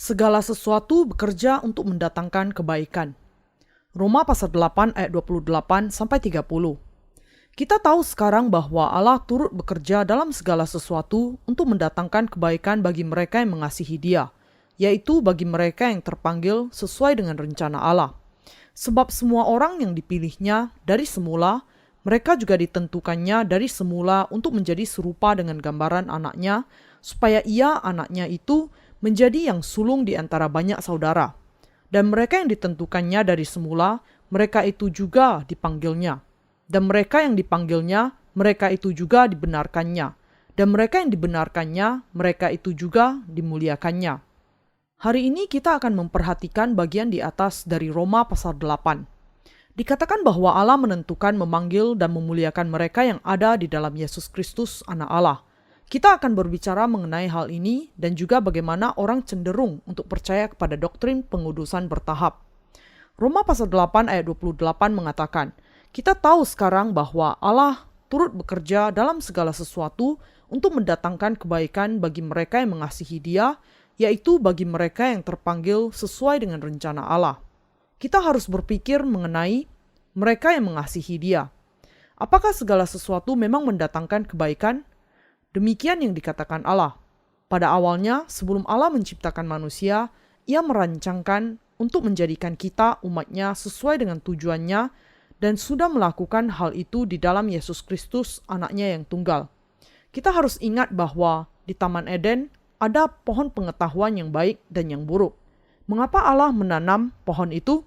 Segala sesuatu bekerja untuk mendatangkan kebaikan. Roma pasal 8 ayat 28 sampai 30. Kita tahu sekarang bahwa Allah turut bekerja dalam segala sesuatu untuk mendatangkan kebaikan bagi mereka yang mengasihi Dia, yaitu bagi mereka yang terpanggil sesuai dengan rencana Allah. Sebab semua orang yang dipilihnya dari semula, mereka juga ditentukannya dari semula untuk menjadi serupa dengan gambaran anaknya, supaya ia, anaknya itu, menjadi yang sulung di antara banyak saudara. Dan mereka yang ditentukannya dari semula, mereka itu juga dipanggilnya. Dan mereka yang dipanggilnya, mereka itu juga dibenarkannya. Dan mereka yang dibenarkannya, mereka itu juga dimuliakannya. Hari ini kita akan memperhatikan bagian di atas dari Roma pasal 8. Dikatakan bahwa Allah menentukan memanggil dan memuliakan mereka yang ada di dalam Yesus Kristus, Anak Allah. Kita akan berbicara mengenai hal ini dan juga bagaimana orang cenderung untuk percaya kepada doktrin pengudusan bertahap. Roma pasal 8 ayat 28 mengatakan, kita tahu sekarang bahwa Allah turut bekerja dalam segala sesuatu untuk mendatangkan kebaikan bagi mereka yang mengasihi Dia, yaitu bagi mereka yang terpanggil sesuai dengan rencana Allah. Kita harus berpikir mengenai mereka yang mengasihi Dia. Apakah segala sesuatu memang mendatangkan kebaikan? Demikian yang dikatakan Allah. Pada awalnya, sebelum Allah menciptakan manusia, Ia merancangkan untuk menjadikan kita umatnya sesuai dengan tujuannya dan sudah melakukan hal itu di dalam Yesus Kristus, Anaknya yang tunggal. Kita harus ingat bahwa di Taman Eden ada pohon pengetahuan yang baik dan yang buruk. Mengapa Allah menanam pohon itu?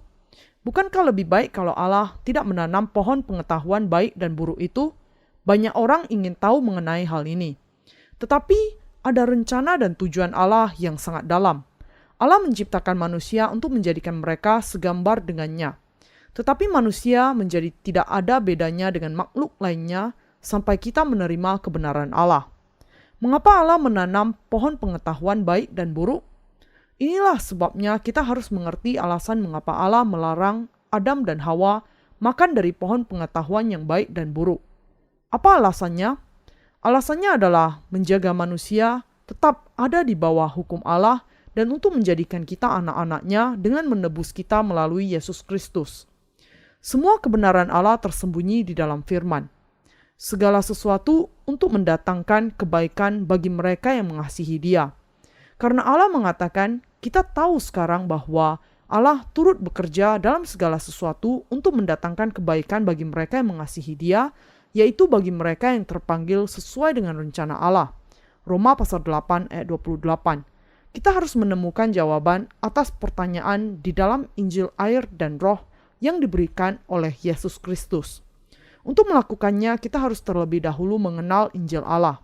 Bukankah lebih baik kalau Allah tidak menanam pohon pengetahuan baik dan buruk itu? Banyak orang ingin tahu mengenai hal ini. Tetapi ada rencana dan tujuan Allah yang sangat dalam. Allah menciptakan manusia untuk menjadikan mereka segambar dengannya. Tetapi manusia menjadi tidak ada bedanya dengan makhluk lainnya sampai kita menerima kebenaran Allah. Mengapa Allah menanam pohon pengetahuan baik dan buruk? Inilah sebabnya kita harus mengerti alasan mengapa Allah melarang Adam dan Hawa makan dari pohon pengetahuan yang baik dan buruk. Apa alasannya? Alasannya adalah menjaga manusia tetap ada di bawah hukum Allah dan untuk menjadikan kita anak-anaknya dengan menebus kita melalui Yesus Kristus. Semua kebenaran Allah tersembunyi di dalam firman. Segala sesuatu untuk mendatangkan kebaikan bagi mereka yang mengasihi Dia. Karena Allah mengatakan, kita tahu sekarang bahwa Allah turut bekerja dalam segala sesuatu untuk mendatangkan kebaikan bagi mereka yang mengasihi Dia, yaitu bagi mereka yang terpanggil sesuai dengan rencana Allah. Roma pasal 8 ayat 28. Kita harus menemukan jawaban atas pertanyaan di dalam Injil air dan roh yang diberikan oleh Yesus Kristus. Untuk melakukannya, kita harus terlebih dahulu mengenal Injil Allah.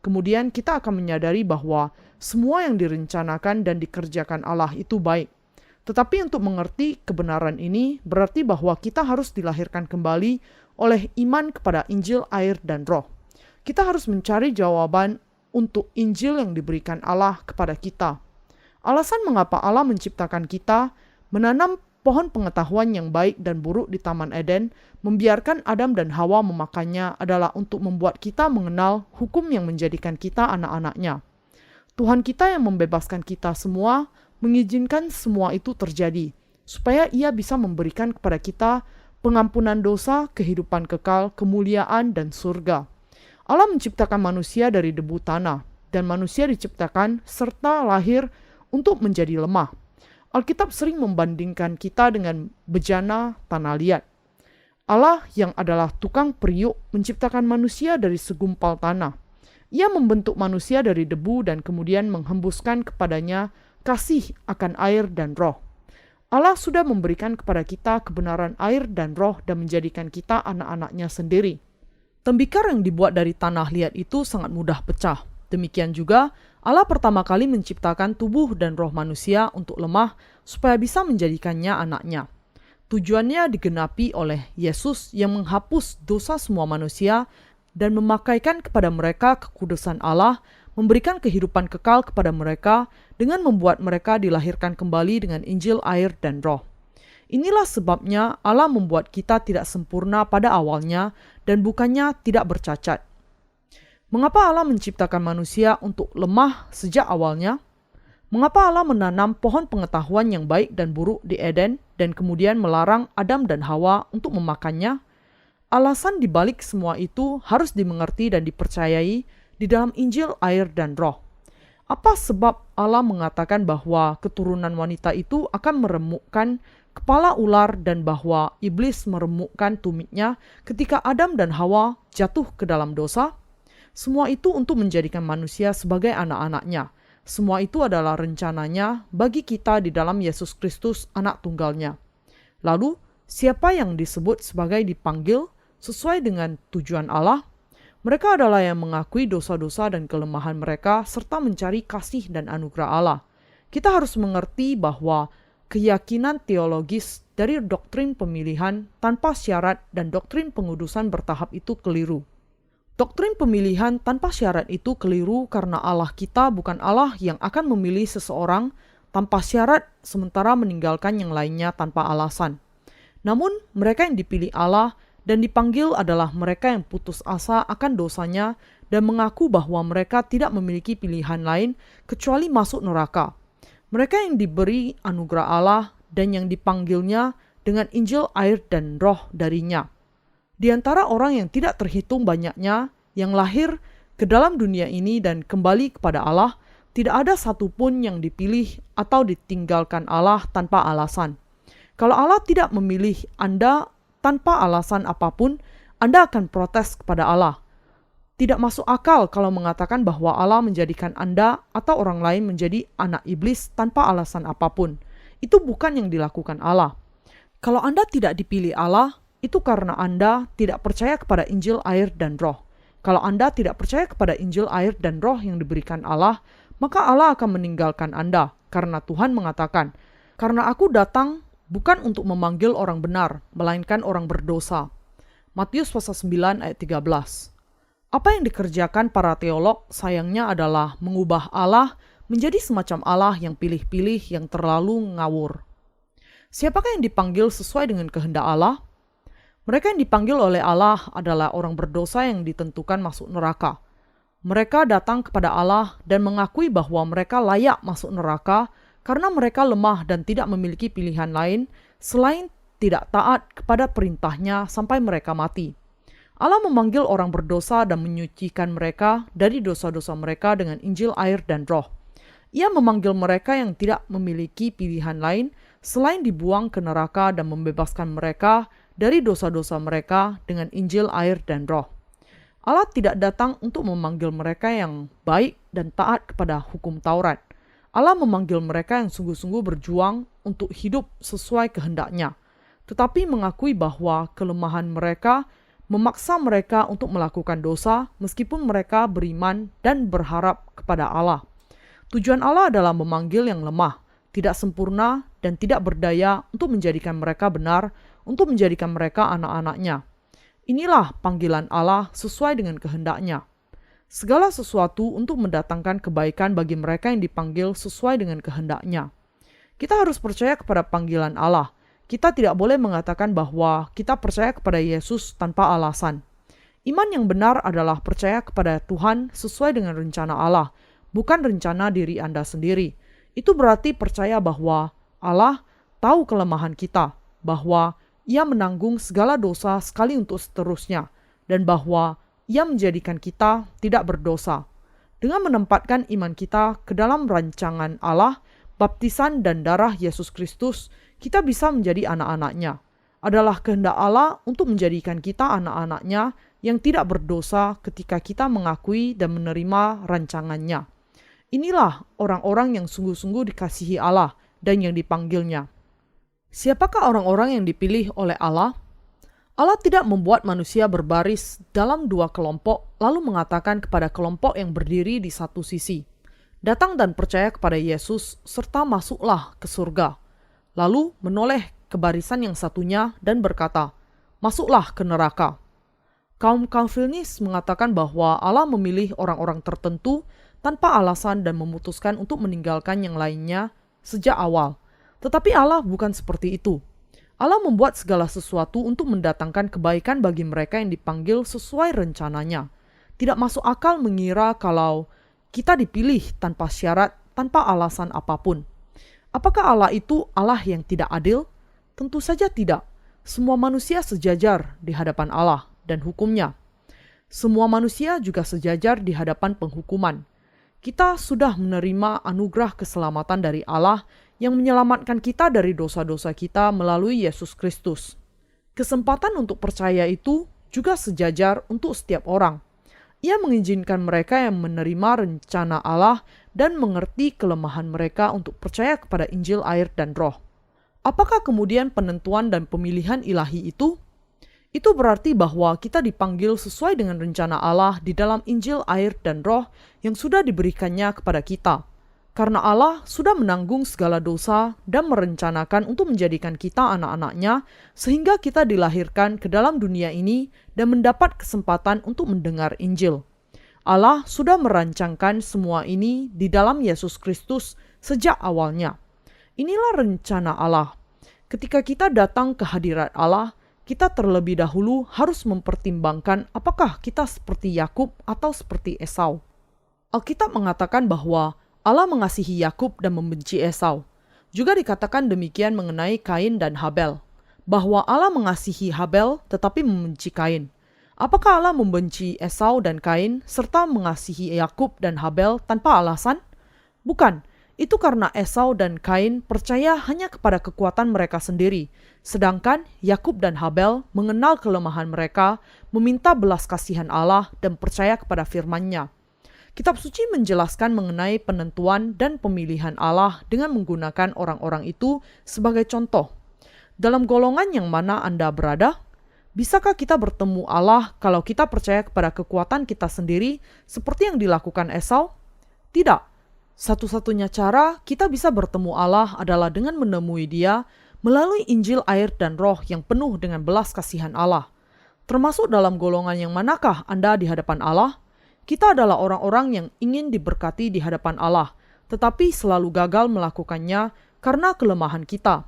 Kemudian kita akan menyadari bahwa semua yang direncanakan dan dikerjakan Allah itu baik. Tetapi untuk mengerti kebenaran ini berarti bahwa kita harus dilahirkan kembali oleh iman kepada Injil, air, dan roh. Kita harus mencari jawaban untuk Injil yang diberikan Allah kepada kita. Alasan mengapa Allah menciptakan kita, menanam pohon pengetahuan yang baik dan buruk di Taman Eden, membiarkan Adam dan Hawa memakannya adalah untuk membuat kita mengenal hukum yang menjadikan kita anak-anaknya. Tuhan kita yang membebaskan kita semua, mengizinkan semua itu terjadi, supaya Ia bisa memberikan kepada kita pengampunan dosa, kehidupan kekal, kemuliaan, dan surga. Allah menciptakan manusia dari debu tanah, dan manusia diciptakan serta lahir untuk menjadi lemah. Alkitab sering membandingkan kita dengan bejana tanah liat. Allah yang adalah tukang periuk menciptakan manusia dari segumpal tanah. Ia membentuk manusia dari debu dan kemudian menghembuskan kepadanya kasih akan air dan roh. Allah sudah memberikan kepada kita kebenaran air dan roh dan menjadikan kita anak-anaknya sendiri. Tembikar yang dibuat dari tanah liat itu sangat mudah pecah. Demikian juga, Allah pertama kali menciptakan tubuh dan roh manusia untuk lemah supaya bisa menjadikannya anaknya. Tujuannya digenapi oleh Yesus yang menghapus dosa semua manusia dan memakaikan kepada mereka kekudusan Allah, memberikan kehidupan kekal kepada mereka dengan membuat mereka dilahirkan kembali dengan Injil, air, dan roh. Inilah sebabnya Allah membuat kita tidak sempurna pada awalnya dan bukannya tidak bercacat. Mengapa Allah menciptakan manusia untuk lemah sejak awalnya? Mengapa Allah menanam pohon pengetahuan yang baik dan buruk di Eden dan kemudian melarang Adam dan Hawa untuk memakannya? Alasan dibalik semua itu harus dimengerti dan dipercayai di dalam Injil, air, dan Roh. Apa sebab Allah mengatakan bahwa keturunan wanita itu akan meremukkan kepala ular dan bahwa iblis meremukkan tumitnya ketika Adam dan Hawa jatuh ke dalam dosa? Semua itu untuk menjadikan manusia sebagai anak-anaknya. Semua itu adalah rencananya bagi kita di dalam Yesus Kristus, anak tunggalnya. Lalu, siapa yang disebut sebagai dipanggil sesuai dengan tujuan Allah? Mereka adalah yang mengakui dosa-dosa dan kelemahan mereka serta mencari kasih dan anugerah Allah. Kita harus mengerti bahwa keyakinan teologis dari doktrin pemilihan tanpa syarat dan doktrin pengudusan bertahap itu keliru. Doktrin pemilihan tanpa syarat itu keliru karena Allah kita bukan Allah yang akan memilih seseorang tanpa syarat sementara meninggalkan yang lainnya tanpa alasan. Namun mereka yang dipilih Allah dan dipanggil adalah mereka yang putus asa akan dosanya dan mengaku bahwa mereka tidak memiliki pilihan lain kecuali masuk neraka. Mereka yang diberi anugerah Allah dan yang dipanggilnya dengan Injil, air, dan Roh darinya. Di antara orang yang tidak terhitung banyaknya yang lahir ke dalam dunia ini dan kembali kepada Allah, tidak ada satupun yang dipilih atau ditinggalkan Allah tanpa alasan. Kalau Allah tidak memilih Anda tanpa alasan apapun, Anda akan protes kepada Allah. Tidak masuk akal kalau mengatakan bahwa Allah menjadikan Anda atau orang lain menjadi anak iblis tanpa alasan apapun. Itu bukan yang dilakukan Allah. Kalau Anda tidak dipilih Allah, itu karena Anda tidak percaya kepada Injil, air, dan Roh. Kalau Anda tidak percaya kepada Injil, air, dan Roh yang diberikan Allah, maka Allah akan meninggalkan Anda, karena Tuhan mengatakan, "Karena aku datang bukan untuk memanggil orang benar, melainkan orang berdosa." Matius pasal 9 ayat 13. Apa yang dikerjakan para teolog sayangnya adalah mengubah Allah menjadi semacam Allah yang pilih-pilih yang terlalu ngawur. Siapakah yang dipanggil sesuai dengan kehendak Allah? Mereka yang dipanggil oleh Allah adalah orang berdosa yang ditentukan masuk neraka. Mereka datang kepada Allah dan mengakui bahwa mereka layak masuk neraka karena mereka lemah dan tidak memiliki pilihan lain selain tidak taat kepada perintahnya sampai mereka mati. Allah memanggil orang berdosa dan menyucikan mereka dari dosa-dosa mereka dengan Injil, air, dan Roh. Ia memanggil mereka yang tidak memiliki pilihan lain selain dibuang ke neraka dan membebaskan mereka dari dosa-dosa mereka dengan Injil, air, dan Roh. Allah tidak datang untuk memanggil mereka yang baik dan taat kepada hukum Taurat. Allah memanggil mereka yang sungguh-sungguh berjuang untuk hidup sesuai kehendaknya, tetapi mengakui bahwa kelemahan mereka memaksa mereka untuk melakukan dosa meskipun mereka beriman dan berharap kepada Allah. Tujuan Allah adalah memanggil yang lemah, tidak sempurna, dan tidak berdaya untuk menjadikan mereka benar, untuk menjadikan mereka anak-anaknya. Inilah panggilan Allah sesuai dengan kehendaknya. Segala sesuatu untuk mendatangkan kebaikan bagi mereka yang dipanggil sesuai dengan kehendaknya. Kita harus percaya kepada panggilan Allah. Kita tidak boleh mengatakan bahwa kita percaya kepada Yesus tanpa alasan. Iman yang benar adalah percaya kepada Tuhan sesuai dengan rencana Allah, bukan rencana diri Anda sendiri. Itu berarti percaya bahwa Allah tahu kelemahan kita, bahwa Ia menanggung segala dosa sekali untuk seterusnya, dan bahwa Ia menjadikan kita tidak berdosa. Dengan menempatkan iman kita ke dalam rancangan Allah, baptisan dan darah Yesus Kristus, kita bisa menjadi anak-anaknya. Adalah kehendak Allah untuk menjadikan kita anak-anaknya yang tidak berdosa ketika kita mengakui dan menerima rancangannya. Inilah orang-orang yang sungguh-sungguh dikasihi Allah dan yang dipanggilnya. Siapakah orang-orang yang dipilih oleh Allah? Allah tidak membuat manusia berbaris dalam dua kelompok lalu mengatakan kepada kelompok yang berdiri di satu sisi, "Datang dan percaya kepada Yesus serta masuklah ke surga." Lalu menoleh ke barisan yang satunya dan berkata, "Masuklah ke neraka." Kaum Calvinis mengatakan bahwa Allah memilih orang-orang tertentu tanpa alasan dan memutuskan untuk meninggalkan yang lainnya sejak awal. Tetapi Allah bukan seperti itu. Allah membuat segala sesuatu untuk mendatangkan kebaikan bagi mereka yang dipanggil sesuai rencananya. Tidak masuk akal mengira kalau kita dipilih tanpa syarat tanpa alasan apapun. Apakah Allah itu Allah yang tidak adil? Tentu saja tidak. Semua manusia sejajar di hadapan Allah dan hukumnya. Semua manusia juga sejajar di hadapan penghukuman. Kita sudah menerima anugerah keselamatan dari Allah yang menyelamatkan kita dari dosa-dosa kita melalui Yesus Kristus. Kesempatan untuk percaya itu juga sejajar untuk setiap orang. Ia mengizinkan mereka yang menerima rencana Allah dan mengerti kelemahan mereka untuk percaya kepada Injil, air, dan Roh. Apakah kemudian penentuan dan pemilihan ilahi itu? Itu berarti bahwa kita dipanggil sesuai dengan rencana Allah di dalam Injil, air, dan Roh yang sudah diberikannya kepada kita. Karena Allah sudah menanggung segala dosa dan merencanakan untuk menjadikan kita anak-anaknya sehingga kita dilahirkan ke dalam dunia ini dan mendapat kesempatan untuk mendengar Injil. Allah sudah merancangkan semua ini di dalam Yesus Kristus sejak awalnya. Inilah rencana Allah. Ketika kita datang ke hadirat Allah, kita terlebih dahulu harus mempertimbangkan apakah kita seperti Yakub atau seperti Esau. Alkitab mengatakan bahwa Allah mengasihi Yakub dan membenci Esau. Juga dikatakan demikian mengenai Kain dan Habel, bahwa Allah mengasihi Habel tetapi membenci Kain. Apakah Allah membenci Esau dan Kain serta mengasihi Yakub dan Habel tanpa alasan? Bukan. Itu karena Esau dan Kain percaya hanya kepada kekuatan mereka sendiri, sedangkan Yakub dan Habel mengenal kelemahan mereka, meminta belas kasihan Allah dan percaya kepada firman-Nya. Kitab suci menjelaskan mengenai penentuan dan pemilihan Allah dengan menggunakan orang-orang itu sebagai contoh. Dalam golongan yang mana Anda berada? Bisakah kita bertemu Allah kalau kita percaya kepada kekuatan kita sendiri seperti yang dilakukan Esau? Tidak. Satu-satunya cara kita bisa bertemu Allah adalah dengan menemui Dia melalui Injil, air, dan Roh yang penuh dengan belas kasihan Allah. Termasuk dalam golongan yang manakah Anda di hadapan Allah? Kita adalah orang-orang yang ingin diberkati di hadapan Allah, tetapi selalu gagal melakukannya karena kelemahan kita.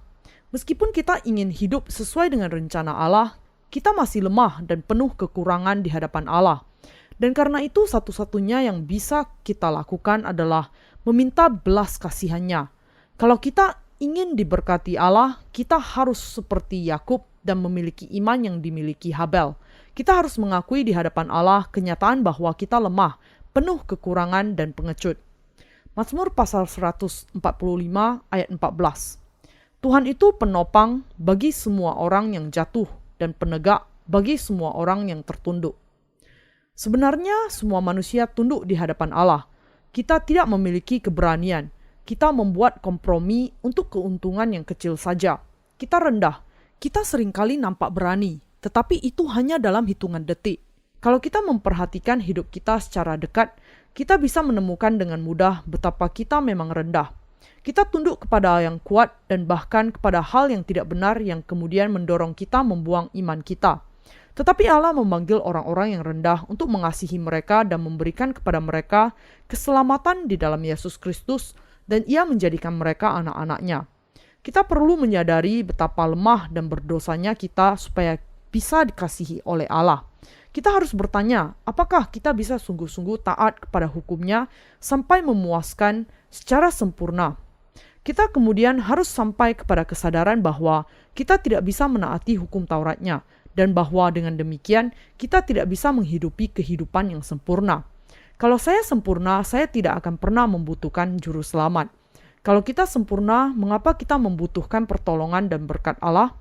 Meskipun kita ingin hidup sesuai dengan rencana Allah, kita masih lemah dan penuh kekurangan di hadapan Allah. Dan karena itu satu-satunya yang bisa kita lakukan adalah meminta belas kasihannya. Kalau kita ingin diberkati Allah, kita harus seperti Yakub dan memiliki iman yang dimiliki Habel. Kita harus mengakui di hadapan Allah kenyataan bahwa kita lemah, penuh kekurangan dan pengecut. Mazmur pasal 145 ayat 14. Tuhan itu penopang bagi semua orang yang jatuh dan penegak bagi semua orang yang tertunduk. Sebenarnya semua manusia tunduk di hadapan Allah. Kita tidak memiliki keberanian. Kita membuat kompromi untuk keuntungan yang kecil saja. Kita rendah. Kita seringkali nampak berani, tetapi itu hanya dalam hitungan detik. Kalau kita memperhatikan hidup kita secara dekat, kita bisa menemukan dengan mudah betapa kita memang rendah. Kita tunduk kepada yang kuat dan bahkan kepada hal yang tidak benar yang kemudian mendorong kita membuang iman kita. Tetapi Allah memanggil orang-orang yang rendah untuk mengasihi mereka dan memberikan kepada mereka keselamatan di dalam Yesus Kristus, dan Ia menjadikan mereka anak-anaknya. Kita perlu menyadari betapa lemah dan berdosanya kita supaya bisa dikasihi oleh Allah. Kita harus bertanya, apakah kita bisa sungguh-sungguh taat kepada hukum-Nya sampai memuaskan secara sempurna? Kita kemudian harus sampai kepada kesadaran bahwa kita tidak bisa menaati hukum Taurat-Nya, dan bahwa dengan demikian kita tidak bisa menghidupi kehidupan yang sempurna. Kalau saya sempurna, saya tidak akan pernah membutuhkan juru selamat. Kalau kita sempurna, mengapa kita membutuhkan pertolongan dan berkat Allah?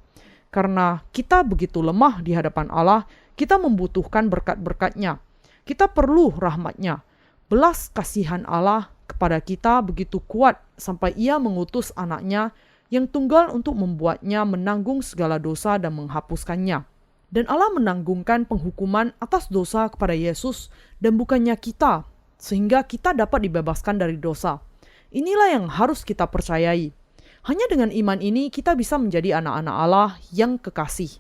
Karena kita begitu lemah di hadapan Allah, kita membutuhkan berkat-berkat-Nya. Kita perlu rahmat-Nya. Belas kasihan Allah kepada kita begitu kuat sampai Ia mengutus anak-Nya yang tunggal untuk membuatnya menanggung segala dosa dan menghapuskannya. Dan Allah menanggungkan penghukuman atas dosa kepada Yesus dan bukannya kita, sehingga kita dapat dibebaskan dari dosa. Inilah yang harus kita percayai. Hanya dengan iman ini kita bisa menjadi anak-anak Allah yang kekasih.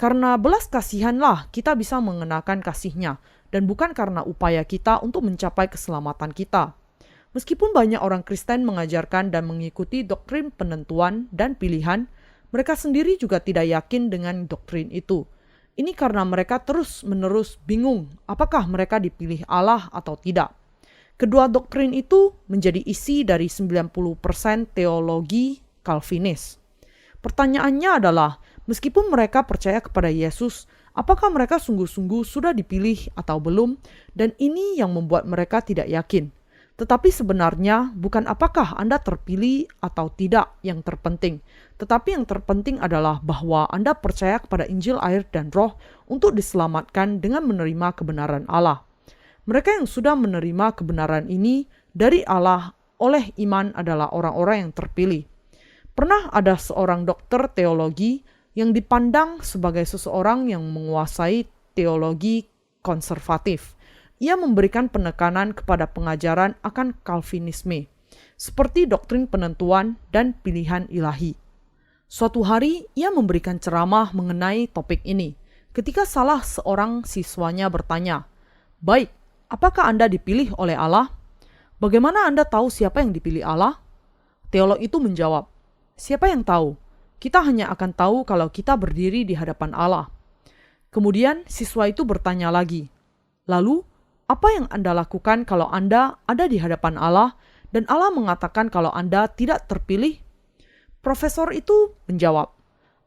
Karena belas kasihanlah kita bisa mengenakan kasih-Nya, dan bukan karena upaya kita untuk mencapai keselamatan kita. Meskipun banyak orang Kristen mengajarkan dan mengikuti doktrin penentuan dan pilihan, mereka sendiri juga tidak yakin dengan doktrin itu. Ini karena mereka terus-menerus bingung apakah mereka dipilih Allah atau tidak. Kedua doktrin itu menjadi isi dari 90% teologi Calvinis. Pertanyaannya adalah, meskipun mereka percaya kepada Yesus, apakah mereka sungguh-sungguh sudah dipilih atau belum? Dan ini yang membuat mereka tidak yakin. Tetapi sebenarnya bukan apakah Anda terpilih atau tidak yang terpenting. Tetapi yang terpenting adalah bahwa Anda percaya kepada Injil, air, dan Roh untuk diselamatkan dengan menerima kebenaran Allah. Mereka yang sudah menerima kebenaran ini dari Allah oleh iman adalah orang-orang yang terpilih. Pernah ada seorang dokter teologi yang dipandang sebagai seseorang yang menguasai teologi konservatif. Ia memberikan penekanan kepada pengajaran akan Calvinisme, seperti doktrin penentuan dan pilihan ilahi. Suatu hari, ia memberikan ceramah mengenai topik ini. Ketika salah seorang siswanya bertanya, "Baik, apakah Anda dipilih oleh Allah? Bagaimana Anda tahu siapa yang dipilih Allah?" Teolog itu menjawab, "Siapa yang tahu? Kita hanya akan tahu kalau kita berdiri di hadapan Allah." Kemudian siswa itu bertanya lagi, "Lalu, apa yang Anda lakukan kalau Anda ada di hadapan Allah dan Allah mengatakan kalau Anda tidak terpilih?" Profesor itu menjawab,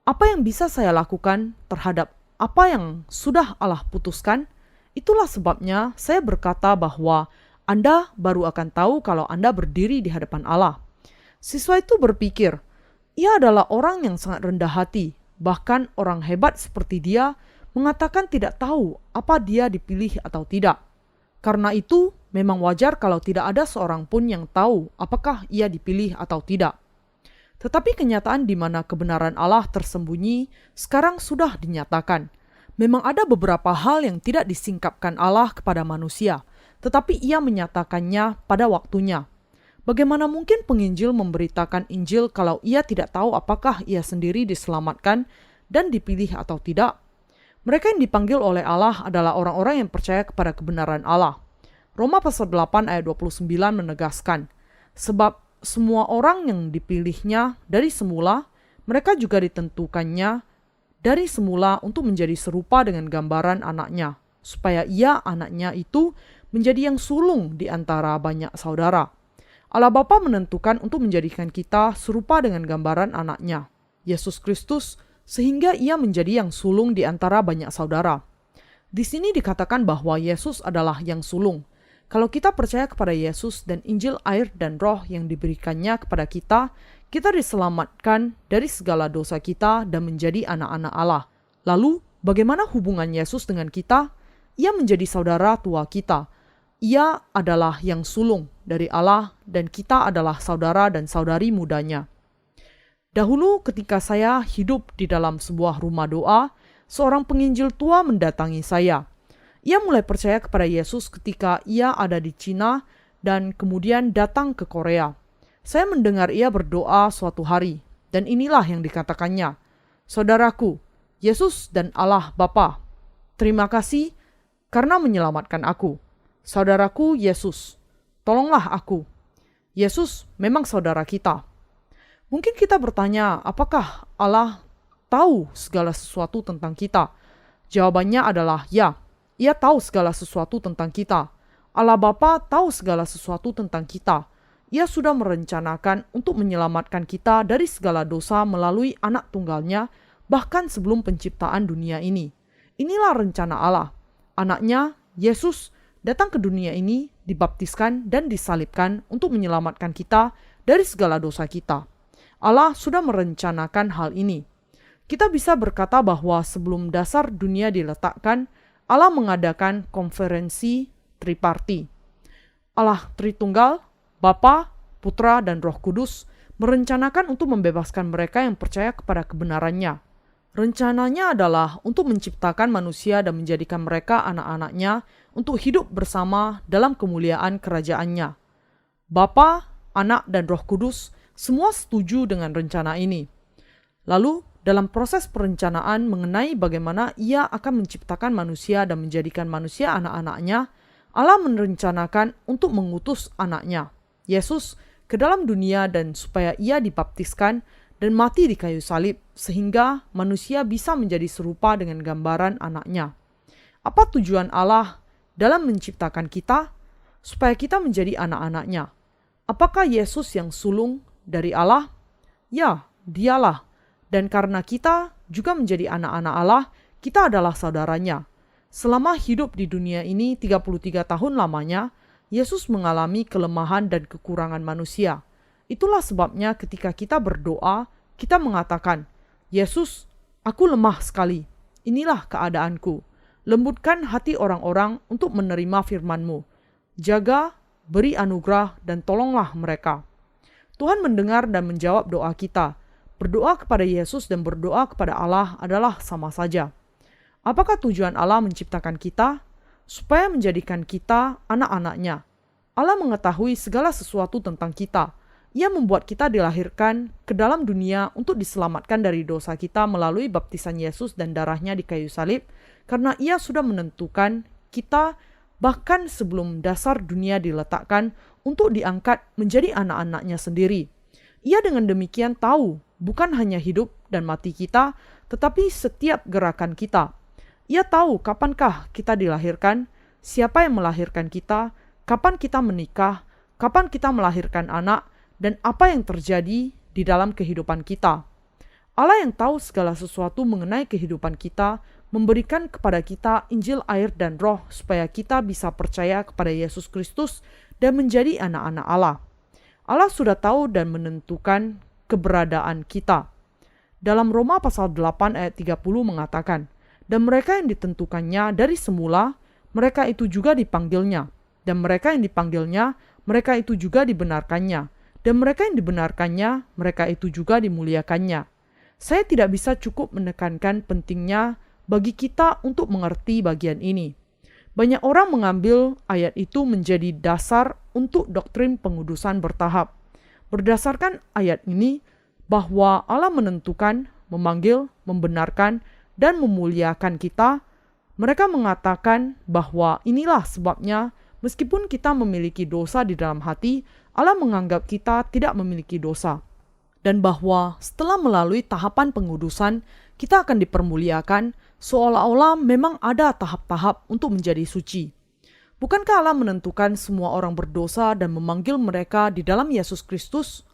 "Apa yang bisa saya lakukan terhadap apa yang sudah Allah putuskan? Itulah sebabnya saya berkata bahwa Anda baru akan tahu kalau Anda berdiri di hadapan Allah." Siswa itu berpikir, ia adalah orang yang sangat rendah hati. Bahkan orang hebat seperti dia mengatakan tidak tahu apa dia dipilih atau tidak. Karena itu, memang wajar kalau tidak ada seorang pun yang tahu apakah ia dipilih atau tidak. Tetapi kenyataan di mana kebenaran Allah tersembunyi sekarang sudah dinyatakan. Memang ada beberapa hal yang tidak disingkapkan Allah kepada manusia, tetapi ia menyatakannya pada waktunya. Bagaimana mungkin penginjil memberitakan Injil kalau ia tidak tahu apakah ia sendiri diselamatkan dan dipilih atau tidak? Mereka yang dipanggil oleh Allah adalah orang-orang yang percaya kepada kebenaran Allah. Roma pasal 8 ayat 29 menegaskan, sebab semua orang yang dipilihnya dari semula, mereka juga ditentukannya dari semula untuk menjadi serupa dengan gambaran anaknya, supaya ia, anaknya itu, menjadi yang sulung di antara banyak saudara. Allah Bapa menentukan untuk menjadikan kita serupa dengan gambaran anaknya, Yesus Kristus, sehingga ia menjadi yang sulung di antara banyak saudara. Di sini dikatakan bahwa Yesus adalah yang sulung. Kalau kita percaya kepada Yesus dan Injil, air, dan Roh yang diberikannya kepada kita, kita diselamatkan dari segala dosa kita dan menjadi anak-anak Allah. Lalu, bagaimana hubungan Yesus dengan kita? Ia menjadi saudara tua kita. Ia adalah yang sulung dari Allah dan kita adalah saudara dan saudari mudanya. Dahulu ketika saya hidup di dalam sebuah rumah doa, seorang penginjil tua mendatangi saya. Ia mulai percaya kepada Yesus ketika ia ada di Cina dan kemudian datang ke Korea. Saya mendengar ia berdoa suatu hari, dan inilah yang dikatakannya, "Saudaraku, Yesus dan Allah Bapa, terima kasih karena menyelamatkan aku. Saudaraku Yesus, tolonglah aku." Yesus memang saudara kita. Mungkin kita bertanya, apakah Allah tahu segala sesuatu tentang kita? Jawabannya adalah ya, ia tahu segala sesuatu tentang kita. Allah Bapa tahu segala sesuatu tentang kita. Ia sudah merencanakan untuk menyelamatkan kita dari segala dosa melalui anak tunggalnya, bahkan sebelum penciptaan dunia ini. Inilah rencana Allah. Anaknya, Yesus, datang ke dunia ini, dibaptiskan dan disalibkan untuk menyelamatkan kita dari segala dosa kita. Allah sudah merencanakan hal ini. Kita bisa berkata bahwa sebelum dasar dunia diletakkan, Allah mengadakan konferensi triparti. Allah Tritunggal, Bapa, Putra, dan Roh Kudus merencanakan untuk membebaskan mereka yang percaya kepada kebenarannya. Rencananya adalah untuk menciptakan manusia dan menjadikan mereka anak-anaknya untuk hidup bersama dalam kemuliaan kerajaannya. Bapa, Anak, dan Roh Kudus semua setuju dengan rencana ini. Lalu, dalam proses perencanaan mengenai bagaimana ia akan menciptakan manusia dan menjadikan manusia anak-anaknya, Allah merencanakan untuk mengutus anaknya, Yesus, ke dalam dunia dan supaya ia dibaptiskan dan mati di kayu salib, sehingga manusia bisa menjadi serupa dengan gambaran anaknya. Apa tujuan Allah dalam menciptakan kita? supaya kita menjadi anak-anaknya. Apakah Yesus yang sulung dari Allah? Ya, dialah. Dan karena kita juga menjadi anak-anak Allah, kita adalah saudaranya. Selama hidup di dunia ini 33 tahun lamanya, Yesus mengalami kelemahan dan kekurangan manusia. Itulah sebabnya ketika kita berdoa, kita mengatakan, Yesus, aku lemah sekali. Inilah keadaanku. Lembutkan hati orang-orang untuk menerima firman-Mu. Jaga, beri anugerah, dan tolonglah mereka. Tuhan mendengar dan menjawab doa kita. Berdoa kepada Yesus dan berdoa kepada Allah adalah sama saja. Apakah tujuan Allah menciptakan kita? Supaya menjadikan kita anak-anaknya. Allah mengetahui segala sesuatu tentang kita. Ia membuat kita dilahirkan ke dalam dunia untuk diselamatkan dari dosa kita melalui baptisan Yesus dan darahnya di kayu salib, karena Ia sudah menentukan kita bahkan sebelum dasar dunia diletakkan untuk diangkat menjadi anak-anaknya sendiri. Ia dengan demikian tahu bukan hanya hidup dan mati kita, tetapi setiap gerakan kita. Ia tahu kapankah kita dilahirkan, siapa yang melahirkan kita, kapan kita menikah, kapan kita melahirkan anak, dan apa yang terjadi di dalam kehidupan kita. Allah yang tahu segala sesuatu mengenai kehidupan kita, memberikan kepada kita Injil air dan roh supaya kita bisa percaya kepada Yesus Kristus dan menjadi anak-anak Allah. Allah sudah tahu dan menentukan keberadaan kita. Dalam Roma pasal 8 ayat 30 mengatakan, dan mereka yang ditentukannya dari semula, mereka itu juga dipanggilnya. Dan mereka yang dipanggilnya, mereka itu juga dibenarkannya. Dan mereka yang dibenarkannya, mereka itu juga dimuliakannya. Saya tidak bisa cukup menekankan pentingnya bagi kita untuk mengerti bagian ini. Banyak orang mengambil ayat itu menjadi dasar untuk doktrin pengudusan bertahap. Berdasarkan ayat ini, bahwa Allah menentukan, memanggil, membenarkan, dan memuliakan kita, mereka mengatakan bahwa inilah sebabnya meskipun kita memiliki dosa di dalam hati, Allah menganggap kita tidak memiliki dosa. Dan bahwa setelah melalui tahapan pengudusan, kita akan dipermuliakan seolah-olah memang ada tahap-tahap untuk menjadi suci. Bukankah Allah menentukan semua orang berdosa dan memanggil mereka di dalam Yesus Kristus?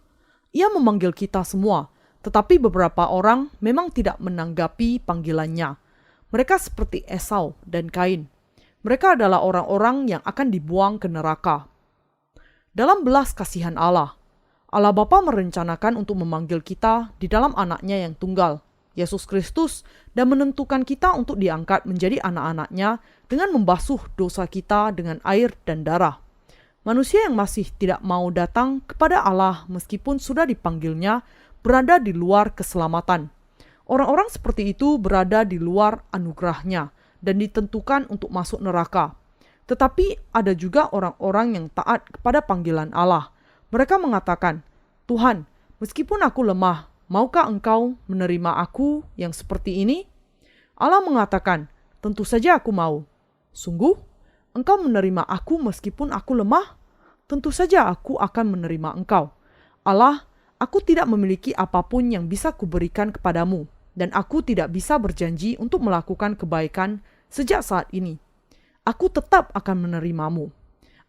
Ia memanggil kita semua, tetapi beberapa orang memang tidak menanggapi panggilannya. Mereka seperti Esau dan Kain. Mereka adalah orang-orang yang akan dibuang ke neraka. Dalam belas kasihan Allah, Allah Bapa merencanakan untuk memanggil kita di dalam anaknya yang tunggal, Yesus Kristus, dan menentukan kita untuk diangkat menjadi anak-anaknya dengan membasuh dosa kita dengan air dan darah. Manusia yang masih tidak mau datang kepada Allah meskipun sudah dipanggilnya, berada di luar keselamatan. Orang-orang seperti itu berada di luar anugerahnya dan ditentukan untuk masuk neraka. Tetapi ada juga orang-orang yang taat kepada panggilan Allah. Mereka mengatakan, Tuhan, meskipun aku lemah, maukah Engkau menerima aku yang seperti ini? Allah mengatakan, tentu saja aku mau. Sungguh, Engkau menerima aku meskipun aku lemah? Tentu saja aku akan menerima Engkau. Allah, aku tidak memiliki apapun yang bisa kuberikan kepadamu, dan aku tidak bisa berjanji untuk melakukan kebaikan sejak saat ini. Aku tetap akan menerimamu.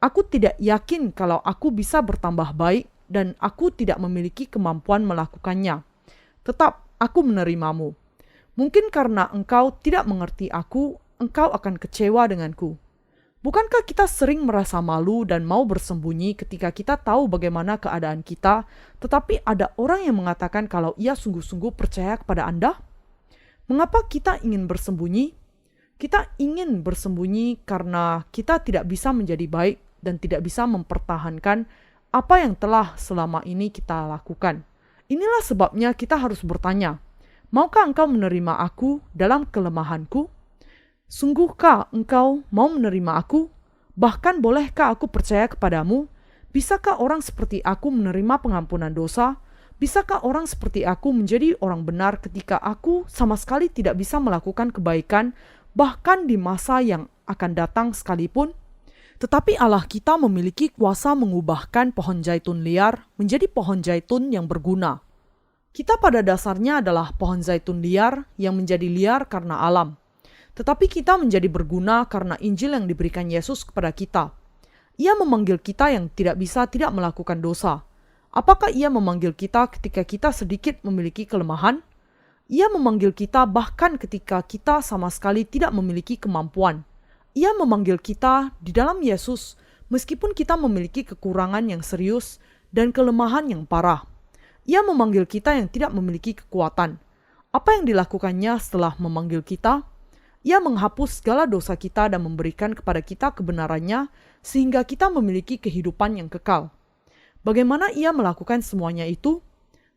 Aku tidak yakin kalau aku bisa bertambah baik, dan aku tidak memiliki kemampuan melakukannya. Tetap aku menerimamu. Mungkin karena engkau tidak mengerti aku, engkau akan kecewa denganku. Bukankah kita sering merasa malu dan mau bersembunyi ketika kita tahu bagaimana keadaan kita, tetapi ada orang yang mengatakan kalau ia sungguh-sungguh percaya kepada Anda? Mengapa kita ingin bersembunyi? Kita ingin bersembunyi karena kita tidak bisa menjadi baik dan tidak bisa mempertahankan apa yang telah selama ini kita lakukan. Inilah sebabnya kita harus bertanya, maukah engkau menerima aku dalam kelemahanku? Sungguhkah engkau mau menerima aku? Bahkan bolehkah aku percaya kepadamu? Bisakah orang seperti aku menerima pengampunan dosa? Bisakah orang seperti aku menjadi orang benar ketika aku sama sekali tidak bisa melakukan kebaikan, bahkan di masa yang akan datang sekalipun? Tetapi Allah kita memiliki kuasa mengubahkan pohon zaitun liar menjadi pohon zaitun yang berguna. Kita pada dasarnya adalah pohon zaitun liar yang menjadi liar karena alam. Tetapi kita menjadi berguna karena Injil yang diberikan Yesus kepada kita. Ia memanggil kita yang tidak bisa tidak melakukan dosa. Apakah ia memanggil kita ketika kita sedikit memiliki kelemahan? Ia memanggil kita bahkan ketika kita sama sekali tidak memiliki kemampuan. Ia memanggil kita di dalam Yesus meskipun kita memiliki kekurangan yang serius dan kelemahan yang parah. Ia memanggil kita yang tidak memiliki kekuatan. Apa yang dilakukannya setelah memanggil kita? Ia menghapus segala dosa kita dan memberikan kepada kita kebenarannya sehingga kita memiliki kehidupan yang kekal. Bagaimana ia melakukan semuanya itu?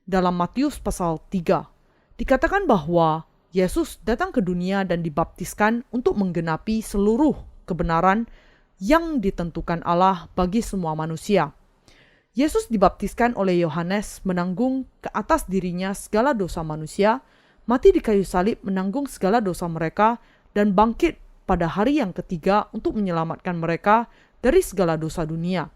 Dalam Matius pasal 3, dikatakan bahwa Yesus datang ke dunia dan dibaptiskan untuk menggenapi seluruh kebenaran yang ditentukan Allah bagi semua manusia. Yesus dibaptiskan oleh Yohanes menanggung ke atas dirinya segala dosa manusia, mati di kayu salib menanggung segala dosa mereka, dan bangkit pada hari yang ketiga untuk menyelamatkan mereka dari segala dosa dunia.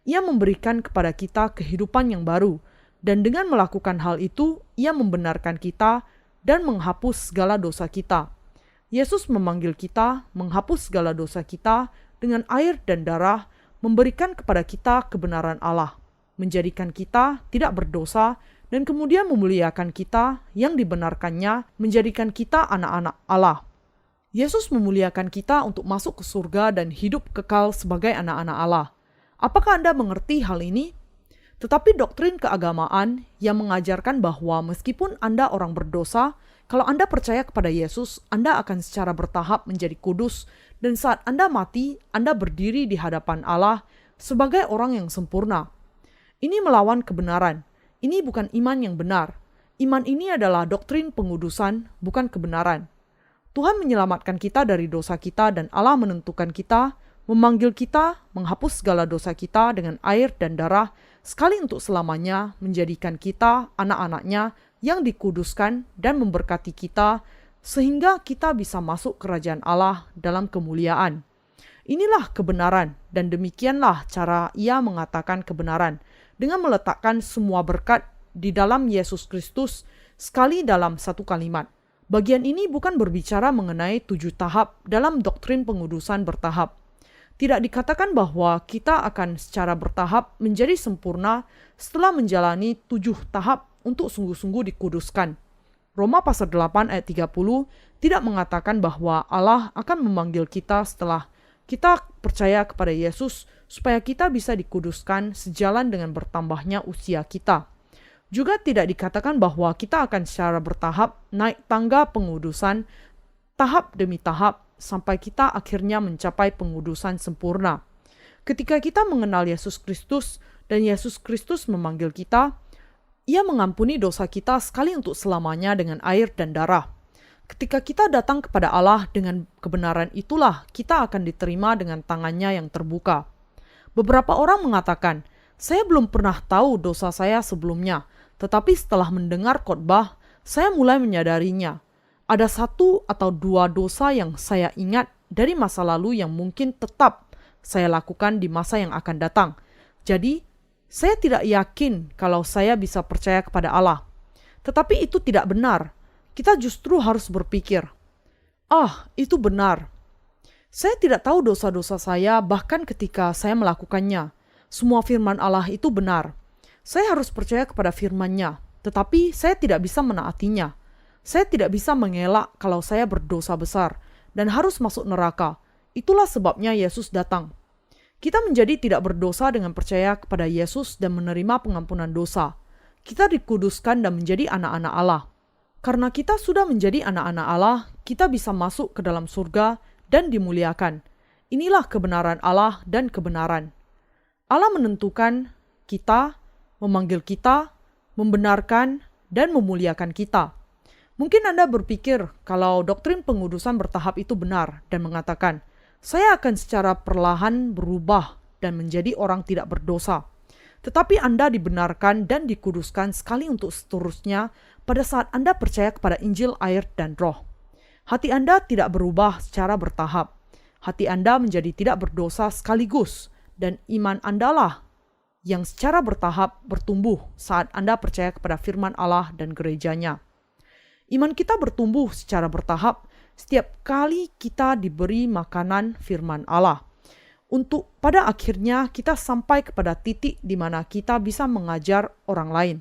Ia memberikan kepada kita kehidupan yang baru, dan dengan melakukan hal itu, ia membenarkan kita dan menghapus segala dosa kita. Yesus memanggil kita, menghapus segala dosa kita dengan air dan darah, memberikan kepada kita kebenaran Allah, menjadikan kita tidak berdosa, dan kemudian memuliakan kita yang dibenarkannya, menjadikan kita anak-anak Allah. Yesus memuliakan kita untuk masuk ke surga dan hidup kekal sebagai anak-anak Allah. Apakah Anda mengerti hal ini? Tetapi doktrin keagamaan yang mengajarkan bahwa meskipun Anda orang berdosa, kalau Anda percaya kepada Yesus, Anda akan secara bertahap menjadi kudus, dan saat Anda mati, Anda berdiri di hadapan Allah sebagai orang yang sempurna. Ini melawan kebenaran. Ini bukan iman yang benar. Iman ini adalah doktrin pengudusan, bukan kebenaran. Tuhan menyelamatkan kita dari dosa kita dan Allah menentukan kita, memanggil kita, menghapus segala dosa kita dengan air dan darah, sekali untuk selamanya menjadikan kita anak-anaknya yang dikuduskan dan memberkati kita, sehingga kita bisa masuk kerajaan Allah dalam kemuliaan. Inilah kebenaran, dan demikianlah cara ia mengatakan kebenaran, dengan meletakkan semua berkat di dalam Yesus Kristus sekali dalam satu kalimat. Bagian ini bukan berbicara mengenai 7 tahap dalam doktrin pengudusan bertahap. Tidak dikatakan bahwa kita akan secara bertahap menjadi sempurna setelah menjalani 7 tahap untuk sungguh-sungguh dikuduskan. Roma pasal 8 ayat 30 tidak mengatakan bahwa Allah akan memanggil kita setelah kita percaya kepada Yesus supaya kita bisa dikuduskan sejalan dengan bertambahnya usia kita. Juga tidak dikatakan bahwa kita akan secara bertahap naik tangga pengudusan tahap demi tahap sampai kita akhirnya mencapai pengudusan sempurna. Ketika kita mengenal Yesus Kristus dan Yesus Kristus memanggil kita, Ia mengampuni dosa kita sekali untuk selamanya dengan air dan darah. Ketika kita datang kepada Allah dengan kebenaran itulah kita akan diterima dengan tangannya yang terbuka. Beberapa orang mengatakan, saya belum pernah tahu dosa saya sebelumnya, tetapi setelah mendengar khotbah, saya mulai menyadarinya. Ada 1 atau 2 dosa yang saya ingat dari masa lalu yang mungkin tetap saya lakukan di masa yang akan datang. Jadi, saya tidak yakin kalau saya bisa percaya kepada Allah. Tetapi itu tidak benar. Kita justru harus berpikir, itu benar. Saya tidak tahu dosa-dosa saya bahkan ketika saya melakukannya. Semua firman Allah itu benar. Saya harus percaya kepada firman-Nya, tetapi saya tidak bisa menaatinya. Saya tidak bisa mengelak kalau saya berdosa besar dan harus masuk neraka. Itulah sebabnya Yesus datang. Kita menjadi tidak berdosa dengan percaya kepada Yesus dan menerima pengampunan dosa. Kita dikuduskan dan menjadi anak-anak Allah. Karena kita sudah menjadi anak-anak Allah, kita bisa masuk ke dalam surga dan dimuliakan. Inilah kebenaran Allah dan kebenaran. Allah menentukan kita, memanggil kita, membenarkan, dan memuliakan kita. Mungkin Anda berpikir kalau doktrin pengudusan bertahap itu benar dan mengatakan, saya akan secara perlahan berubah dan menjadi orang tidak berdosa. Tetapi Anda dibenarkan dan dikuduskan sekali untuk seterusnya pada saat Anda percaya kepada Injil, air, dan Roh. Hati Anda tidak berubah secara bertahap. Hati Anda menjadi tidak berdosa sekaligus, dan iman Anda lah yang secara bertahap bertumbuh saat Anda percaya kepada firman Allah dan gerejanya. Iman kita bertumbuh secara bertahap setiap kali kita diberi makanan firman Allah. untuk pada akhirnya kita sampai kepada titik di mana kita bisa mengajar orang lain.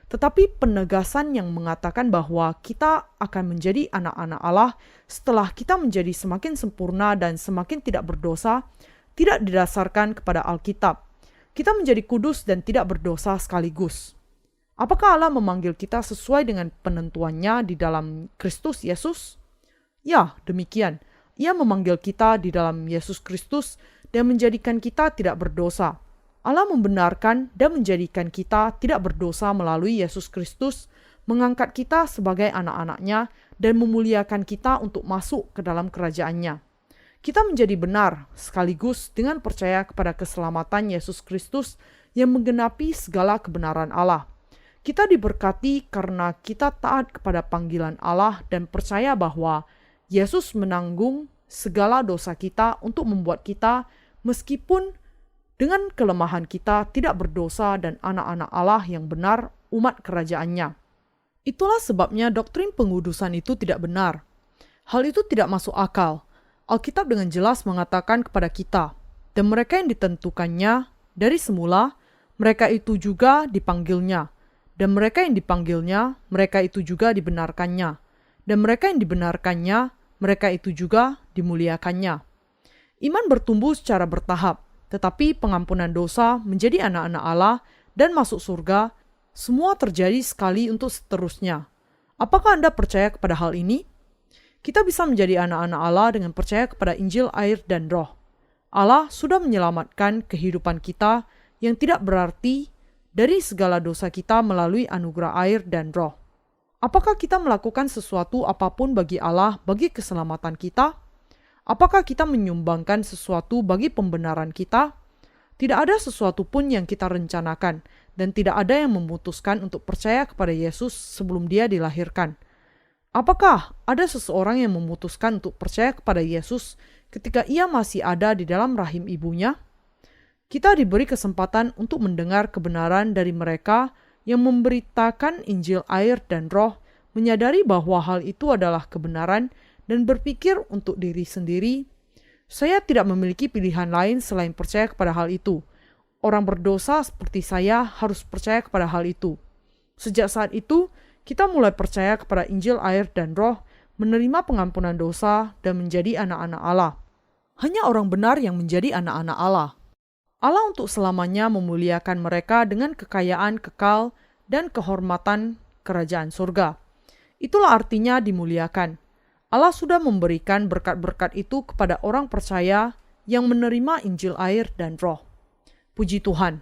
Tetapi penegasan yang mengatakan bahwa kita akan menjadi anak-anak Allah setelah kita menjadi semakin sempurna dan semakin tidak berdosa, tidak didasarkan kepada Alkitab. Kita menjadi kudus dan tidak berdosa sekaligus. Apakah Allah memanggil kita sesuai dengan penentuannya di dalam Kristus Yesus? Ya, demikian. Ia memanggil kita di dalam Yesus Kristus dan menjadikan kita tidak berdosa. Allah membenarkan dan menjadikan kita tidak berdosa melalui Yesus Kristus, mengangkat kita sebagai anak-anaknya dan memuliakan kita untuk masuk ke dalam kerajaan-Nya. Kita menjadi benar sekaligus dengan percaya kepada keselamatan Yesus Kristus yang menggenapi segala kebenaran Allah. Kita diberkati karena kita taat kepada panggilan Allah dan percaya bahwa Yesus menanggung segala dosa kita untuk membuat kita, meskipun dengan kelemahan kita, tidak berdosa dan anak-anak Allah yang benar, umat kerajaan-Nya. Itulah sebabnya doktrin pengudusan itu tidak benar. Hal itu tidak masuk akal. Alkitab dengan jelas mengatakan kepada kita, dan mereka yang ditentukannya dari semula, mereka itu juga dipanggilnya. Dan mereka yang dipanggilnya, mereka itu juga dibenarkannya. Dan mereka yang dibenarkannya, mereka itu juga dimuliakannya. Iman bertumbuh secara bertahap, tetapi pengampunan dosa menjadi anak-anak Allah dan masuk surga, semua terjadi sekali untuk seterusnya. Apakah Anda percaya kepada hal ini? Kita bisa menjadi anak-anak Allah dengan percaya kepada Injil, air, dan Roh. Allah sudah menyelamatkan kehidupan kita yang tidak berarti dari segala dosa kita melalui anugerah air dan Roh. Apakah kita melakukan sesuatu apapun bagi Allah bagi keselamatan kita? Apakah kita menyumbangkan sesuatu bagi pembenaran kita? Tidak ada sesuatu pun yang kita rencanakan, dan tidak ada yang memutuskan untuk percaya kepada Yesus sebelum Dia dilahirkan. Apakah ada seseorang yang memutuskan untuk percaya kepada Yesus ketika ia masih ada di dalam rahim ibunya? Kita diberi kesempatan untuk mendengar kebenaran dari mereka yang memberitakan Injil, air, dan Roh, menyadari bahwa hal itu adalah kebenaran, dan berpikir untuk diri sendiri, saya tidak memiliki pilihan lain selain percaya kepada hal itu. Orang berdosa seperti saya harus percaya kepada hal itu. Sejak saat itu, kita mulai percaya kepada Injil, air, dan Roh, menerima pengampunan dosa, dan menjadi anak-anak Allah. Hanya orang benar yang menjadi anak-anak Allah. Allah untuk selamanya memuliakan mereka dengan kekayaan kekal dan kehormatan kerajaan surga. Itulah artinya dimuliakan. Allah sudah memberikan berkat-berkat itu kepada orang percaya yang menerima Injil, air, dan Roh. Puji Tuhan.